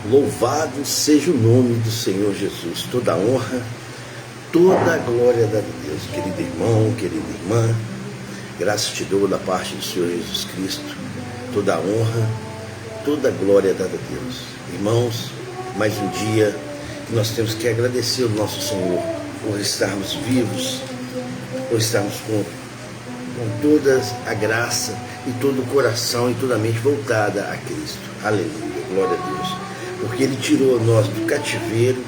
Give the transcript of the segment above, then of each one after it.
Louvado seja o nome do Senhor Jesus. Toda a honra, toda a glória da Deus. Querido irmão, querida irmã, graças te dou da parte do Senhor Jesus Cristo. Toda a honra, toda a glória dada a Deus. Irmãos, mais um dia que nós temos que agradecer ao nosso Senhor por estarmos vivos, por estarmos com toda a graça e todo o coração e toda a mente voltada a Cristo. Aleluia, glória a Deus. Porque Ele tirou nós do cativeiro,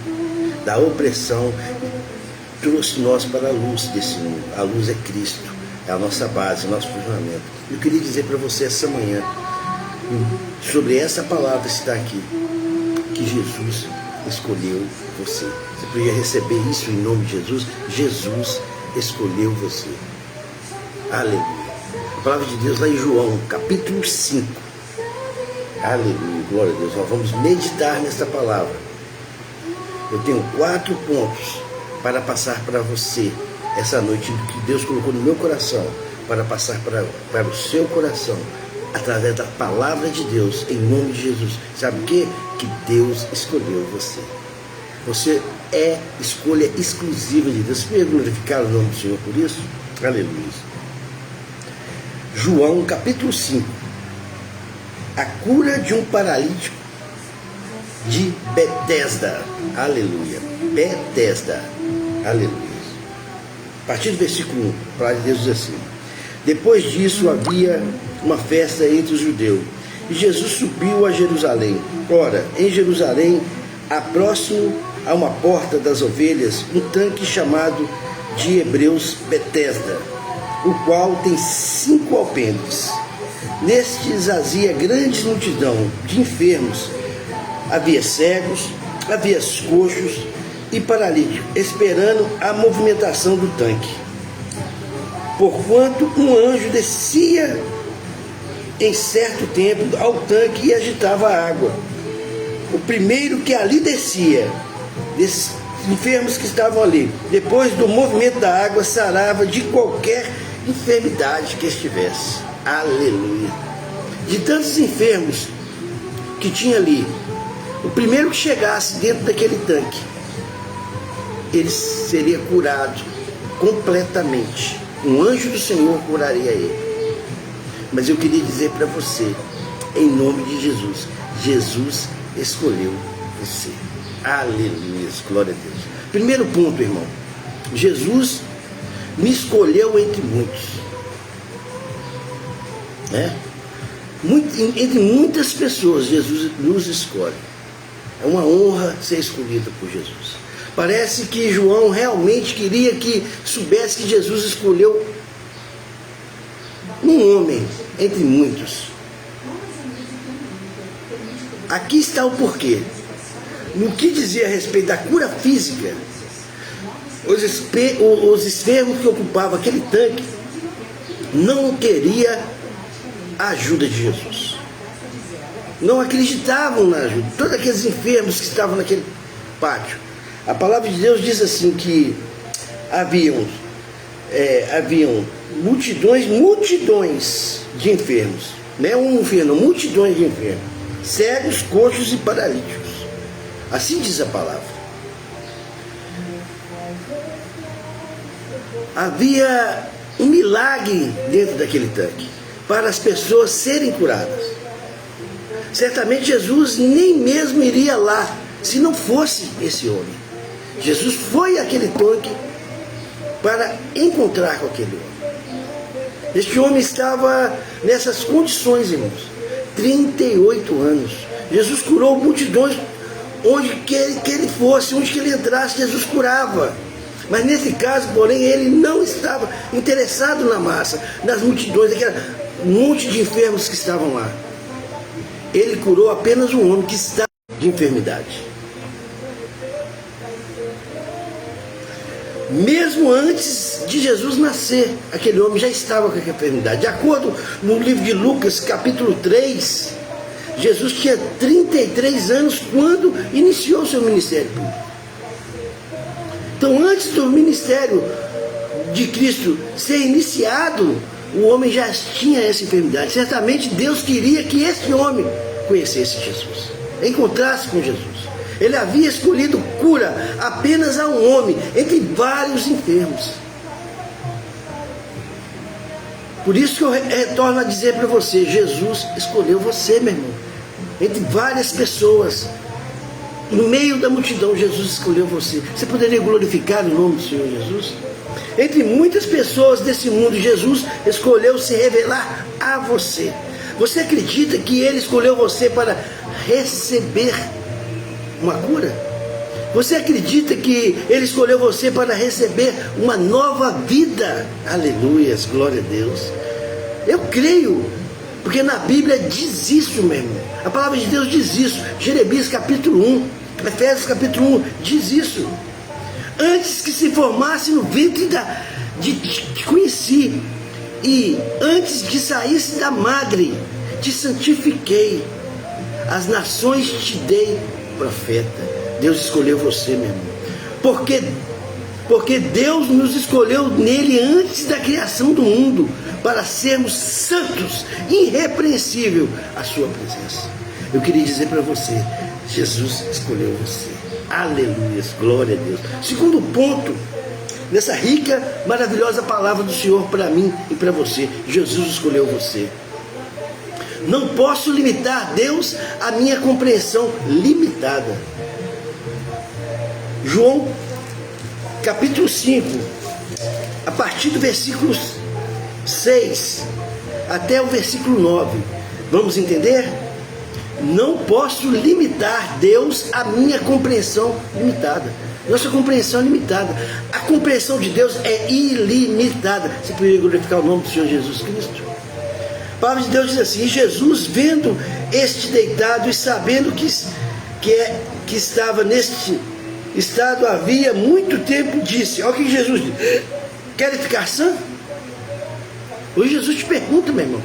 da opressão, e trouxe nós para a luz desse mundo. A luz é Cristo, é a nossa base, o nosso fundamento. Eu queria dizer para você essa manhã, sobre essa palavra que está aqui, que Jesus escolheu você. Você podia receber isso em nome de Jesus. Jesus escolheu você. Aleluia. A palavra de Deus lá em João, capítulo 5. Aleluia, glória a Deus. Nós vamos meditar nessa palavra. Eu tenho 4 pontos para passar para você essa noite, que Deus colocou no meu coração, para passar para o seu coração, através da palavra de Deus, em nome de Jesus. Sabe o quê? Que Deus escolheu você. Você é escolha exclusiva de Deus. Você pode glorificar o nome do Senhor por isso? Aleluia. João capítulo 5. A cura de um paralítico de Betesda. Aleluia. Betesda. Aleluia. A partir do versículo 1, a palavra de Deus diz assim: depois disso havia uma festa entre os judeus, e Jesus subiu a Jerusalém. Ora, em Jerusalém, próximo a uma porta das ovelhas, um tanque chamado de Hebreus Betesda, o qual tem 5 alpendres. Nestes jazia grande multidão de enfermos, havia cegos, havia coxos e paralíticos, esperando a movimentação do tanque. Porquanto um anjo descia em certo tempo ao tanque e agitava a água. O primeiro que ali descia, desses enfermos que estavam ali, depois do movimento da água, sarava de qualquer enfermidade que estivesse. Aleluia. De tantos enfermos que tinha ali, o primeiro que chegasse dentro daquele tanque, ele seria curado completamente. Um anjo do Senhor curaria ele. Mas eu queria dizer para você, em nome de Jesus, Jesus escolheu você. Aleluia, glória a Deus. Primeiro ponto, irmão, Jesus me escolheu entre muitos. Entre muitas pessoas, Jesus nos escolhe. É uma honra ser escolhido por Jesus. Parece que João realmente queria que soubesse que Jesus escolheu um homem entre muitos. Aqui está o porquê. No que dizia a respeito da cura física, os enfermos que ocupavam aquele tanque não queriam a ajuda de Jesus. Não acreditavam na ajuda. Todos aqueles enfermos que estavam naquele pátio. A palavra de Deus diz assim que haviam multidões de enfermos. Não é um enfermo, multidões de enfermos. Cegos, coxos e paralíticos. Assim diz a palavra. Havia um milagre dentro daquele tanque para as pessoas serem curadas. Certamente Jesus nem mesmo iria lá se não fosse esse homem. Jesus foi àquele tanque para encontrar com aquele homem. Este homem estava nessas condições, irmãos. 38 anos. Jesus curou multidões. Onde que ele fosse, onde que ele entrasse, Jesus curava. Mas nesse caso, porém, ele não estava interessado na massa, nas multidões, aquele monte de enfermos que estavam lá. Ele curou apenas um homem que estava de enfermidade. Mesmo antes de Jesus nascer, aquele homem já estava com aquela enfermidade. De acordo no livro de Lucas, capítulo 3, Jesus tinha 33 anos quando iniciou seu ministério público. Então, antes do ministério de Cristo ser iniciado, o homem já tinha essa enfermidade. Certamente Deus queria que esse homem conhecesse Jesus. encontrar-se com Jesus. Ele havia escolhido cura apenas a um homem, entre vários enfermos. Por isso que eu retorno a dizer para você, Jesus escolheu você, meu irmão. Entre várias pessoas, no meio da multidão, Jesus escolheu você. Você poderia glorificar o nome do Senhor Jesus? Entre muitas pessoas desse mundo, Jesus escolheu se revelar a você. Você acredita que Ele escolheu você para receber uma cura? Você acredita que Ele escolheu você para receber uma nova vida? Aleluias, glória a Deus. Eu creio, porque na Bíblia diz isso mesmo. A palavra de Deus diz isso. Jeremias capítulo 1, Efésios capítulo 1 diz isso. Antes que se formasse no ventre te conheci, e antes de saísse da madre te santifiquei, as nações te dei profeta. Deus escolheu você, meu irmão, porque Deus nos escolheu nele antes da criação do mundo, para sermos santos, irrepreensível à sua presença. Eu queria dizer para você, Jesus escolheu você. Aleluia, glória a Deus. Segundo ponto, nessa rica, maravilhosa palavra do Senhor para mim e para você, Jesus escolheu você. Não posso limitar Deus à minha compreensão limitada. João capítulo 5, a partir do versículo 6 até o versículo 9, vamos entender? Não posso limitar Deus à minha compreensão limitada. Nossa compreensão é limitada. A compreensão de Deus é ilimitada. Você poderia glorificar o nome do Senhor Jesus Cristo? A palavra de Deus diz assim: Jesus, vendo este deitado e sabendo que estava neste estado havia muito tempo, disse. Olha o que Jesus diz: quer ficar sã? Hoje Jesus te pergunta, meu irmão.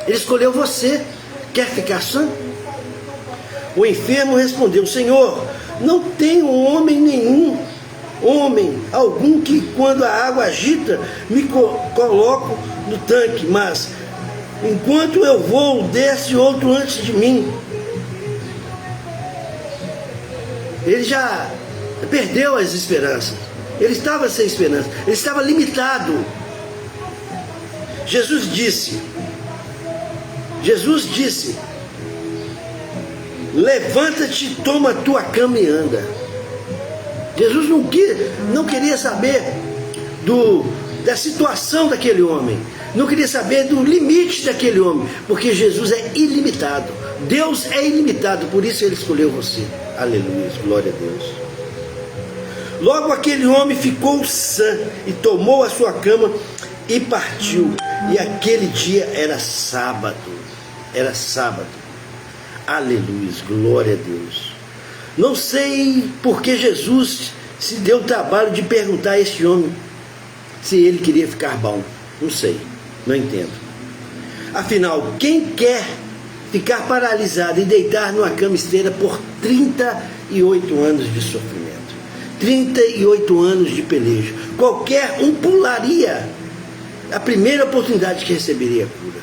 Ele escolheu você. Quer ficar sã? O enfermo respondeu: Senhor, não tenho homem algum que, quando a água agita, me coloco no tanque, mas enquanto eu vou, desce outro antes de mim. Ele já perdeu as esperanças. Ele estava sem esperança. Ele estava limitado. Jesus disse: levanta-te, toma a tua cama e anda. Jesus não queria saber da situação daquele homem, não queria saber do limite daquele homem, porque Jesus é ilimitado, Deus é ilimitado, por isso Ele escolheu você. Aleluia, glória a Deus. Logo aquele homem ficou sã e tomou a sua cama e partiu. E aquele dia era sábado. Aleluia, glória a Deus. Não sei porque Jesus se deu o trabalho de perguntar a esse homem se ele queria ficar bom. Não sei, não entendo. Afinal, quem quer ficar paralisado e deitar numa cama esteira por 38 anos de sofrimento, 38 anos de peleja, qualquer um pularia a primeira oportunidade que receberia a cura.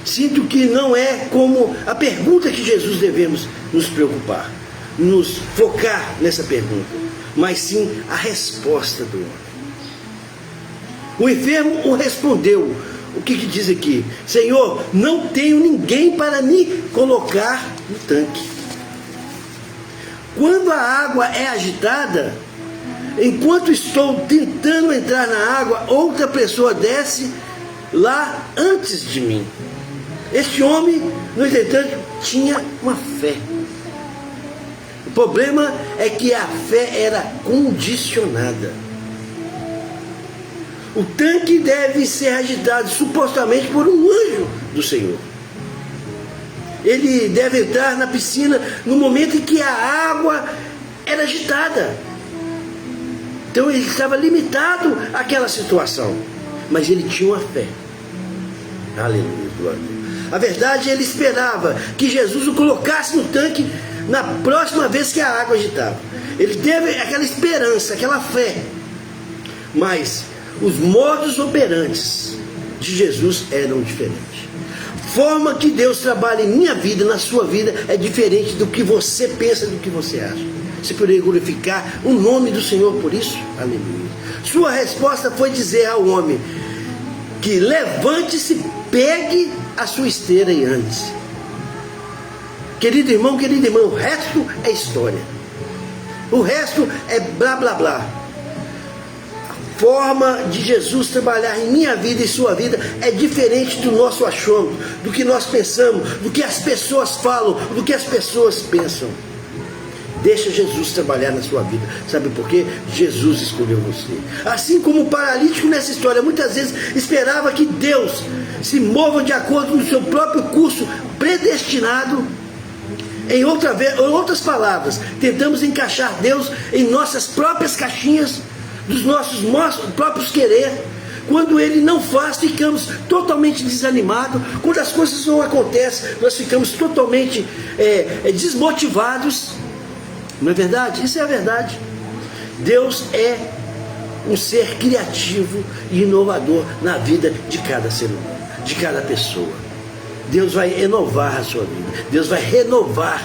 Sinto que não é como a pergunta que Jesus devemos nos preocupar, nos focar nessa pergunta, mas sim a resposta do homem. O enfermo o respondeu. O que diz aqui? Senhor, não tenho ninguém para me colocar no tanque. Quando a água é agitada, enquanto estou tentando entrar na água, outra pessoa desce lá antes de mim. Este homem, no entanto, tinha uma fé. O problema é que a fé era condicionada. O tanque deve ser agitado supostamente por um anjo do Senhor. Ele deve entrar na piscina no momento em que a água era agitada. Então ele estava limitado àquela situação, mas ele tinha uma fé. Aleluia, glória a Deus. A verdade, ele esperava que Jesus o colocasse no tanque na próxima vez que a água agitava. Ele teve aquela esperança, aquela fé. Mas os modos operantes de Jesus eram diferentes. forma que Deus trabalha em minha vida, na sua vida, é diferente do que você pensa, do que você acha. Você poderia glorificar o nome do Senhor por isso? Aleluia. Sua resposta foi dizer ao homem que levante-se, pegue a sua esteira e ande-se. Querido irmão, querida irmã, o resto é história. O resto é blá blá blá. A forma de Jesus trabalhar em minha vida e sua vida é diferente do nosso achômetro, do que nós pensamos, do que as pessoas falam, do que as pessoas pensam. Deixa Jesus trabalhar na sua vida. Sabe por quê? Jesus escolheu você. Assim como o paralítico nessa história muitas vezes esperava que Deus se mova de acordo com o seu próprio curso predestinado. Em outras palavras, tentamos encaixar Deus em nossas próprias caixinhas, dos nossos próprios querer. Quando Ele não faz, ficamos totalmente desanimados. Quando as coisas não acontecem, nós ficamos totalmente desmotivados. Não é verdade? Isso é a verdade. Deus é um ser criativo e inovador na vida de cada ser humano, de cada pessoa. Deus vai renovar a sua vida. Deus vai renovar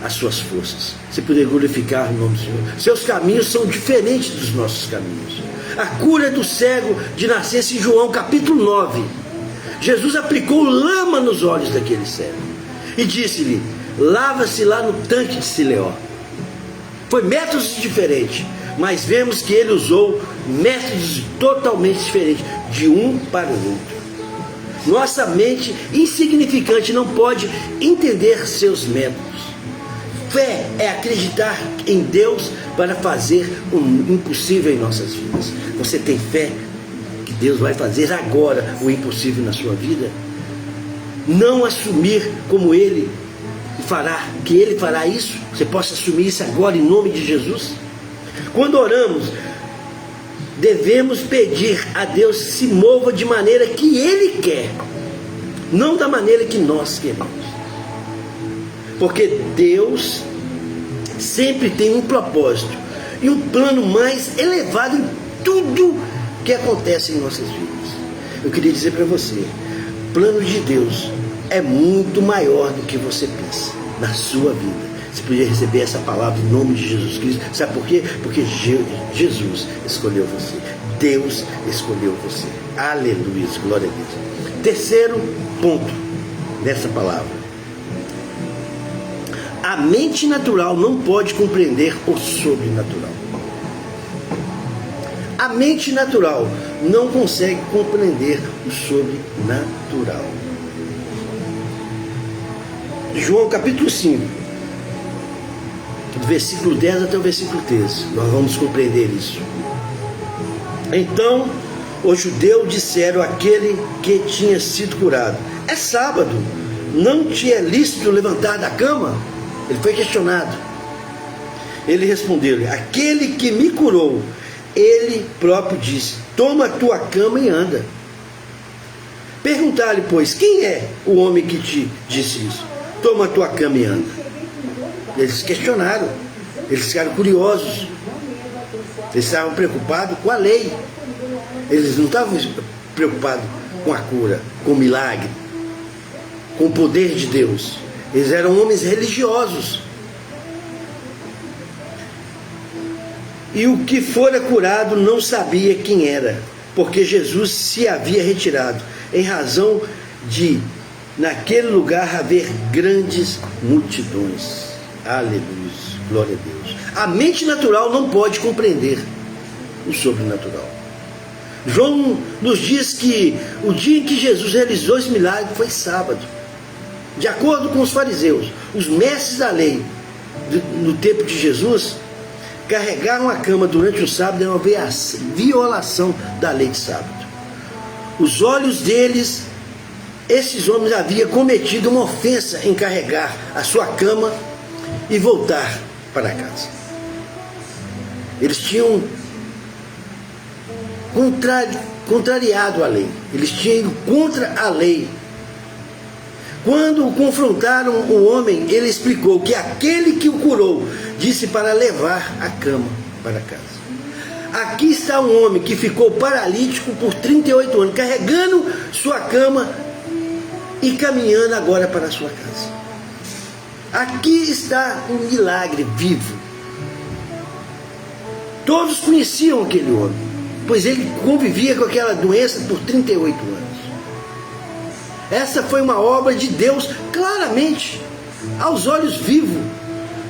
as suas forças. Você poder glorificar o nome do Senhor. Seus caminhos são diferentes dos nossos caminhos. A cura do cego de nascença em João capítulo 9. Jesus aplicou lama nos olhos daquele cego e disse-lhe: lava-se lá no tanque de Siloé. Foi métodos diferentes, mas vemos que ele usou métodos totalmente diferentes, de um para o outro. Nossa mente insignificante não pode entender seus métodos. Fé é acreditar em Deus para fazer o impossível em nossas vidas. Você tem fé que Deus vai fazer agora o impossível na sua vida? Não assumir como Ele fará, que Ele fará isso. Você possa assumir isso agora em nome de Jesus. Quando oramos, devemos pedir a Deus que se mova de maneira que Ele quer, não da maneira que nós queremos. Porque Deus sempre tem um propósito e um plano mais elevado em tudo que acontece em nossas vidas. Eu queria dizer para você, o plano de Deus é muito maior do que você pensa na sua vida. Você podia receber essa palavra em nome de Jesus Cristo. Sabe por quê? Porque Jesus escolheu você. Deus escolheu você. Aleluia, glória a Deus. Terceiro ponto dessa palavra: a mente natural não pode compreender o sobrenatural. A mente natural não consegue compreender o sobrenatural. João capítulo 5, do versículo 10 até o versículo 13, nós vamos compreender isso. Então os judeus disseram àquele que tinha sido curado: é sábado, não te é lícito levantar da cama? Ele foi questionado. Ele respondeu-lhe: aquele que me curou, ele próprio disse: toma a tua cama e anda. Perguntar-lhe, pois, quem é o homem que te disse isso? Toma a tua cama e anda. Eles questionaram, eles ficaram curiosos, eles estavam preocupados com a lei, eles não estavam preocupados com a cura, com o milagre, com o poder de Deus. Eles eram homens religiosos. E o que fora curado não sabia quem era, porque Jesus se havia retirado, em razão de naquele lugar haver grandes multidões. Aleluia, glória a Deus. A mente natural não pode compreender o sobrenatural. João nos diz que o dia em que Jesus realizou esse milagre foi sábado. De acordo com os fariseus, os mestres da lei no tempo de Jesus, carregaram a cama durante o sábado era uma violação da lei de sábado. Os olhos deles, esses homens haviam cometido uma ofensa em carregar a sua cama e voltar para casa. Eles tinham contrariado a lei, eles tinham ido contra a lei. Quando confrontaram o homem, ele explicou que aquele que o curou disse para levar a cama para casa. Aqui está um homem que ficou paralítico por 38 anos, carregando sua cama e caminhando agora para a sua casa. Aqui está um milagre vivo. Todos conheciam aquele homem, pois ele convivia com aquela doença por 38 anos. Essa foi uma obra de Deus, claramente, aos olhos vivos.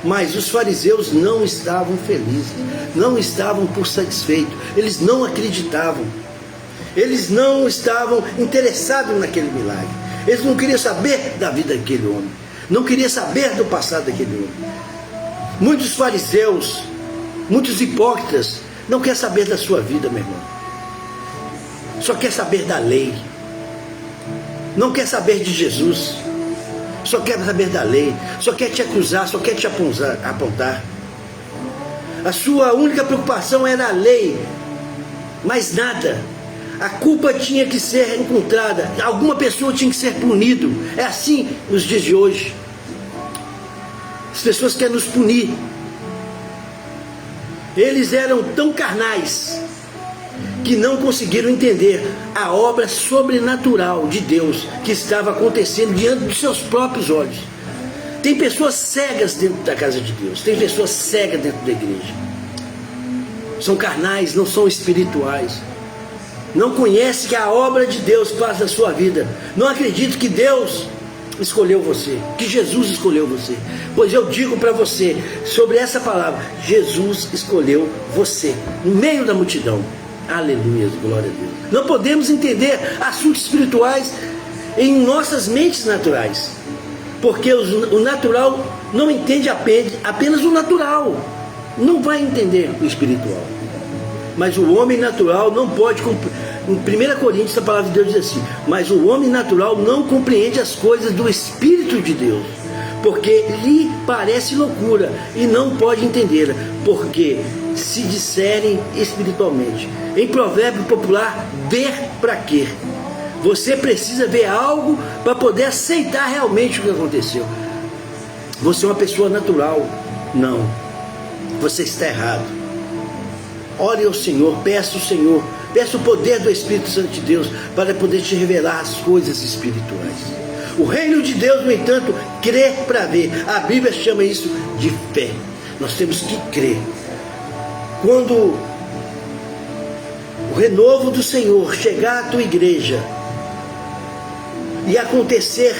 Mas os fariseus não estavam felizes, não estavam por satisfeitos, eles não acreditavam, eles não estavam interessados naquele milagre, eles não queriam saber da vida daquele homem, não queriam saber do passado daquele homem. Muitos fariseus, muitos hipócritas, não querem saber da sua vida, meu irmão, só quer saber da lei, não quer saber de Jesus, só quer saber da lei, só quer te acusar, só quer te apontar. A sua única preocupação era a lei, mais nada. A culpa tinha que ser encontrada, alguma pessoa tinha que ser punido. É assim nos dias de hoje. As pessoas querem nos punir. Eles eram tão carnais que não conseguiram entender a obra sobrenatural de Deus que estava acontecendo diante dos seus próprios olhos. Tem pessoas cegas dentro da casa de Deus, tem pessoas cegas dentro da igreja. São carnais, não são espirituais. Não conhecem que a obra de Deus faz na sua vida. Não acreditam que Deus escolheu você, que Jesus escolheu você. Pois eu digo para você sobre essa palavra: Jesus escolheu você no meio da multidão. Aleluia, glória a Deus. Não podemos entender assuntos espirituais em nossas mentes naturais, porque o natural não entende apenas o natural, não vai entender o espiritual. Mas o homem natural não pode em 1 Coríntios a palavra de Deus diz assim: mas o homem natural não compreende as coisas do Espírito de Deus, porque lhe parece loucura e não pode entendê-la, porque se disserem espiritualmente. Em provérbio popular, ver para quê? Você precisa ver algo para poder aceitar realmente o que aconteceu. Você é uma pessoa natural? Não, você está errado. Ore ao Senhor, peça ao Senhor, peça o poder do Espírito Santo de Deus para poder te revelar as coisas espirituais. O reino de Deus, no entanto, crer para ver. A Bíblia chama isso de fé. Nós temos que crer. Quando o renovo do Senhor chegar à tua igreja e acontecer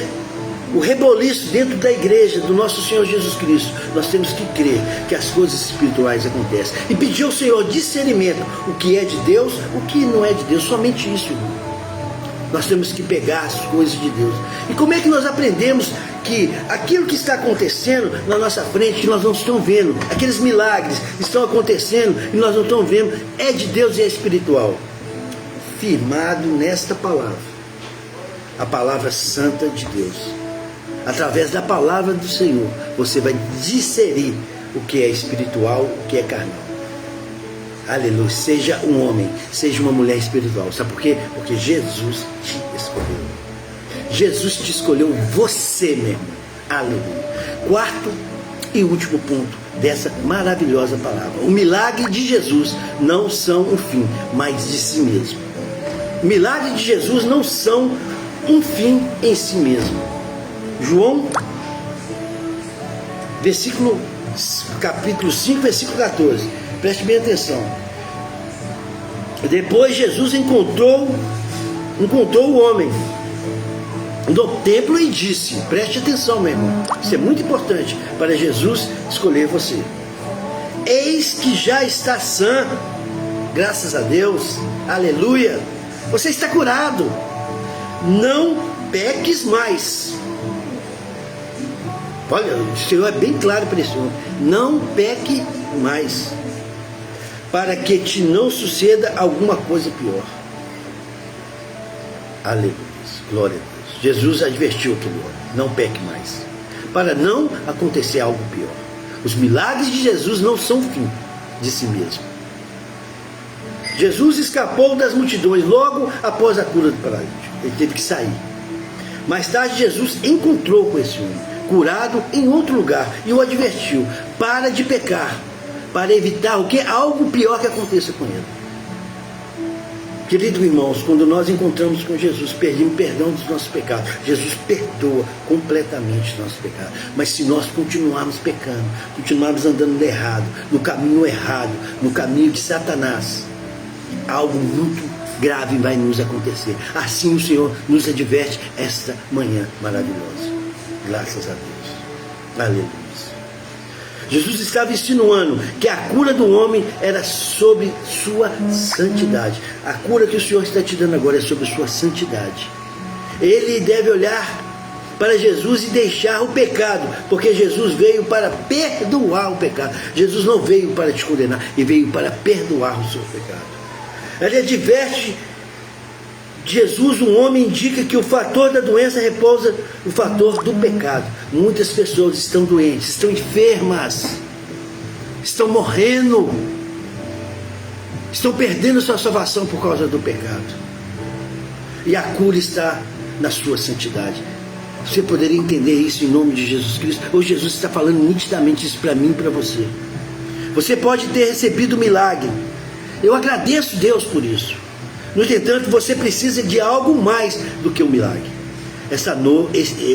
o reboliço dentro da igreja do nosso Senhor Jesus Cristo, nós temos que crer que as coisas espirituais acontecem e pedir ao Senhor discernimento, o que é de Deus, o que não é de Deus. Somente isso, irmão. Nós temos que pegar as coisas de Deus. E como é que nós aprendemos que aquilo que está acontecendo na nossa frente, que nós não estamos vendo, aqueles milagres estão acontecendo e nós não estamos vendo, é de Deus e é espiritual? Firmado nesta palavra, a palavra santa de Deus. Através da palavra do Senhor, você vai discernir o que é espiritual, o que é carnal. Aleluia. Seja um homem, seja uma mulher espiritual. Sabe por quê? Porque Jesus te escolheu. Jesus te escolheu, você mesmo. Aleluia. Quarto e último ponto dessa maravilhosa palavra: o milagre de Jesus não são um fim, mas de si mesmo. O milagre de Jesus não são um fim em si mesmo. João, capítulo 5, versículo 14. Preste bem atenção. Depois Jesus encontrou o homem no templo e disse: preste atenção, meu irmão, isso é muito importante para Jesus escolher você. Eis que já está sã, graças a Deus, aleluia, você está curado, não peques mais. Olha, o Senhor é bem claro para esse homem: não peque mais, para que te não suceda alguma coisa pior. Aleluia, glória a Deus. Jesus advertiu aquele homem: não peque mais, para não acontecer algo pior. Os milagres de Jesus não são fim de si mesmo. Jesus escapou das multidões logo após a cura do paralítico. Ele teve que sair. Mais tarde Jesus encontrou com esse homem, curado em outro lugar, e o advertiu: para de pecar, para evitar o que? Algo pior que aconteça com ele. Queridos irmãos, quando nós encontramos com Jesus, pedimos perdão dos nossos pecados. Jesus perdoa completamente os nossos pecados. Mas se nós continuarmos pecando, continuarmos andando errado, no caminho errado, no caminho de Satanás, algo muito grave vai nos acontecer. Assim o Senhor nos adverte esta manhã maravilhosa. Graças a Deus. Aleluia. Jesus estava insinuando que a cura do homem era sobre sua santidade. A cura que o Senhor está te dando agora é sobre sua santidade. Ele deve olhar para Jesus e deixar o pecado, porque Jesus veio para perdoar o pecado. Jesus não veio para te condenar, ele veio para perdoar o seu pecado. Ele adverte Jesus, um homem, indica que o fator da doença repousa no fator do pecado. Muitas pessoas estão doentes, estão enfermas, estão morrendo, estão perdendo sua salvação por causa do pecado. E a cura está na sua santidade. Você poderia entender isso em nome de Jesus Cristo? Hoje Jesus está falando nitidamente isso para mim e para você. Você pode ter recebido o milagre. Eu agradeço Deus por isso. No entanto, você precisa de algo mais do que um milagre.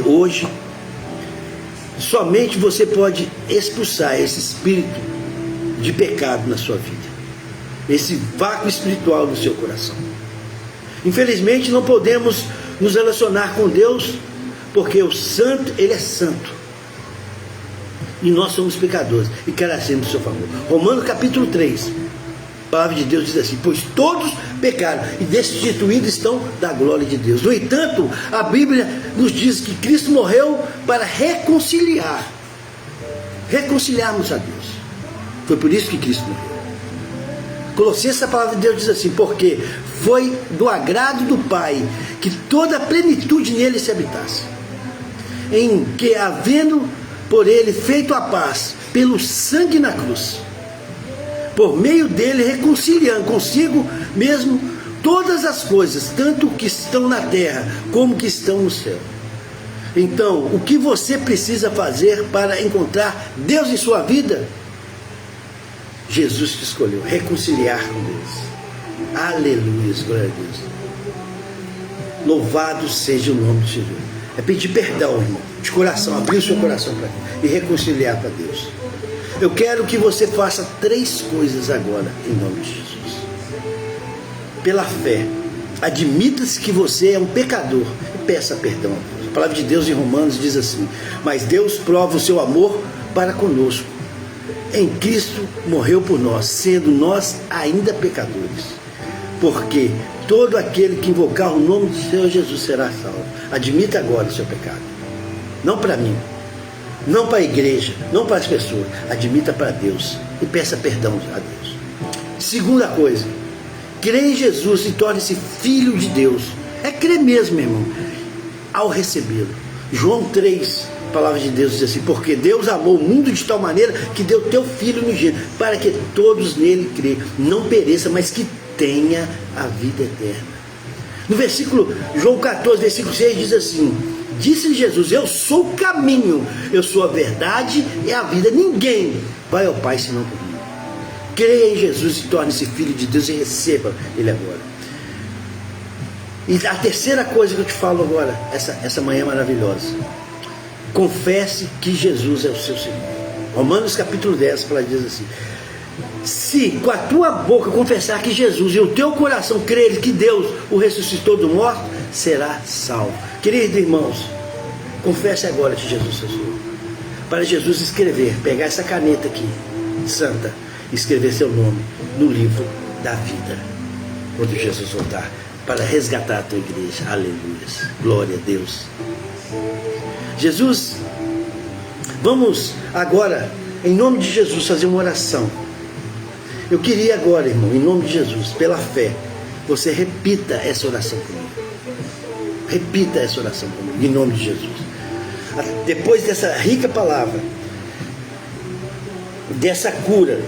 Hoje, somente você pode expulsar esse espírito de pecado na sua vida, esse vácuo espiritual no seu coração. Infelizmente, não podemos nos relacionar com Deus, porque o santo, ele é santo. E nós somos pecadores e carecemos do seu favor. Romanos capítulo 3. A palavra de Deus diz assim: pois todos pecaram e destituídos estão da glória de Deus. No entanto, a Bíblia nos diz que Cristo morreu para reconciliarmos a Deus. Foi por isso que Cristo morreu. Colossenses, a palavra de Deus diz assim: porque foi do agrado do Pai que toda a plenitude nele se habitasse, em que, havendo por ele feito a paz pelo sangue na cruz, por meio dele reconciliando consigo mesmo todas as coisas, tanto que estão na terra como que estão no céu. Então, o que você precisa fazer para encontrar Deus em sua vida? Jesus te escolheu, reconciliar com Deus. Aleluia, glória a Deus. Louvado seja o nome do Senhor. É pedir perdão, irmão, de coração, abrir o seu coração para Deus e reconciliar para Deus. Eu quero que você faça 3 coisas agora, em nome de Jesus. Pela fé, admita-se que você é um pecador e peça perdão a Deus. A palavra de Deus em Romanos diz assim: mas Deus prova o seu amor para conosco. Em Cristo morreu por nós, sendo nós ainda pecadores. Porque todo aquele que invocar o nome do Senhor Jesus será salvo. Admita agora o seu pecado. Não para mim, não para a igreja, não para as pessoas. Admita para Deus e peça perdão a Deus. Segunda coisa, crê em Jesus e torne-se filho de Deus. É crer mesmo, meu irmão, ao recebê-lo. João 3, a palavra de Deus diz assim: porque Deus amou o mundo de tal maneira que deu teu filho unigênito, para que todos nele crêem, não pereça, mas que tenha a vida eterna. No versículo, João 14, versículo 6 diz assim: disse Jesus: eu sou o caminho, eu sou a verdade e a vida. Ninguém vai ao Pai senão por mim. Creia em Jesus e torne-se filho de Deus e receba Ele agora. E a terceira coisa que eu te falo agora, essa manhã maravilhosa: confesse que Jesus é o seu Senhor. Romanos capítulo 10, a palavra diz assim: se com a tua boca confessar que Jesus e o teu coração crer que Deus o ressuscitou do morto, será salvo. Queridos irmãos, confesse agora que Jesus é o Senhor. Para Jesus escrever, pegar essa caneta aqui, santa, e escrever seu nome no livro da vida, quando Jesus voltar, para resgatar a tua igreja. Aleluia, glória a Deus. Jesus, vamos agora, em nome de Jesus, fazer uma oração. Eu queria agora, irmão, em nome de Jesus, pela fé, você repita essa oração comigo. Repita essa oração comigo, em nome de Jesus. Depois dessa rica palavra, dessa cura,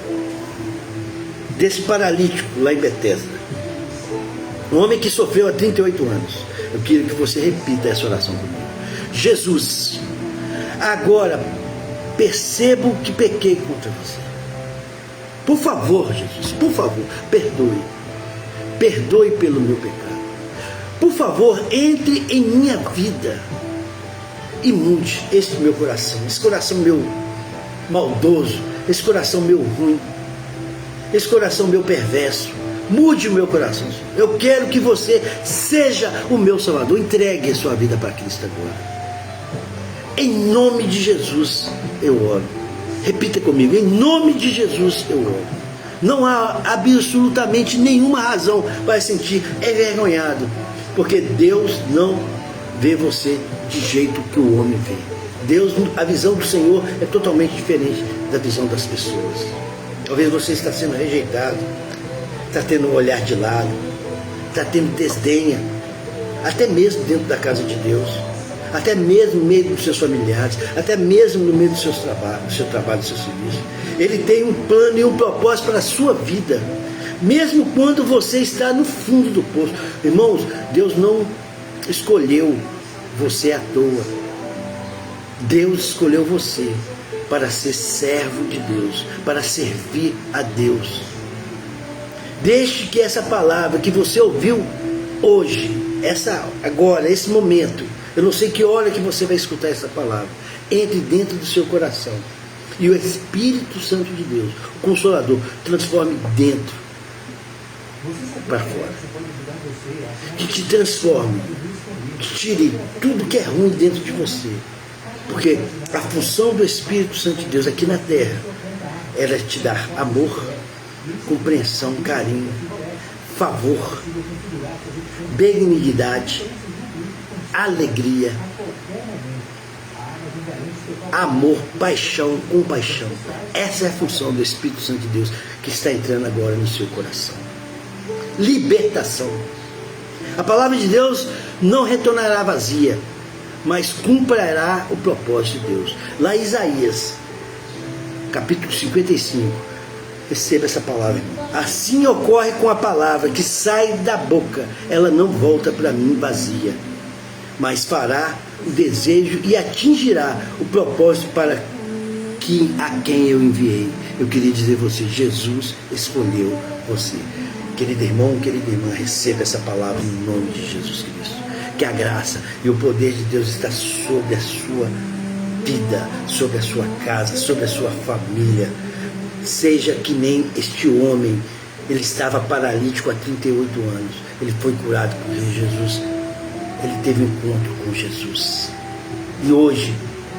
desse paralítico lá em Betesda, um homem que sofreu há 38 anos, eu queria que você repita essa oração comigo. Jesus, agora percebo que pequei contra você. Por favor, Jesus, por favor, perdoe. perdoe pelo meu pecado. Por favor, entre em minha vida e mude esse meu coração, esse coração meu maldoso, esse coração meu ruim, esse coração meu perverso. Mude o meu coração. Eu quero que você seja o meu Salvador. Entregue a sua vida para Cristo agora. Em nome de Jesus eu oro. Repita comigo: em nome de Jesus eu oro. Não há absolutamente nenhuma razão para sentir envergonhado, porque Deus não vê você de jeito que o homem vê. Deus, a visão do Senhor é totalmente diferente da visão das pessoas. Talvez você está sendo rejeitado, está tendo um olhar de lado, está tendo desdenha, até mesmo dentro da casa de Deus, até mesmo no meio dos seus familiares, até mesmo no meio do seu trabalho, do seu serviço. Ele tem um plano e um propósito para a sua vida, mesmo quando você está no fundo do poço. Irmãos, Deus não escolheu você à toa. Deus escolheu você para ser servo de Deus, para servir a Deus. Deixe que essa palavra que você ouviu hoje, agora, esse momento, eu não sei que hora que você vai escutar essa palavra, entre dentro do seu coração. E o Espírito Santo de Deus, o Consolador, transforme dentro para fora. Que te transforme, que tire tudo que é ruim dentro de você. Porque a função do Espírito Santo de Deus aqui na terra era te dar amor, compreensão, carinho, favor, benignidade, alegria, amor, paixão, compaixão. Essa é a função do Espírito Santo de Deus que está entrando agora no seu coração. Libertação. A palavra de Deus não retornará vazia, mas cumprirá o propósito de Deus. Lá em Isaías, capítulo 55, receba essa palavra, irmão. Assim ocorre com a palavra que sai da boca, ela não volta para mim vazia, mas fará o desejo e atingirá o propósito para a quem eu enviei. Eu queria dizer a você, Jesus escolheu você. Querido irmão, querida irmã, receba essa palavra em nome de Jesus Cristo. Que a graça e o poder de Deus está sobre a sua vida, sobre a sua casa, sobre a sua família. Seja que nem este homem, ele estava paralítico há 38 anos, ele foi curado por Jesus, ele teve um encontro com Jesus. E hoje,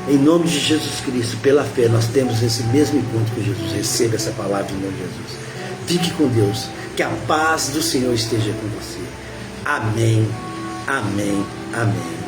em nome de Jesus Cristo, pela fé, nós temos esse mesmo encontro com Jesus. Receba essa palavra em nome de Jesus. Fique com Deus, que a paz do Senhor esteja com você. Amém, amém, amém.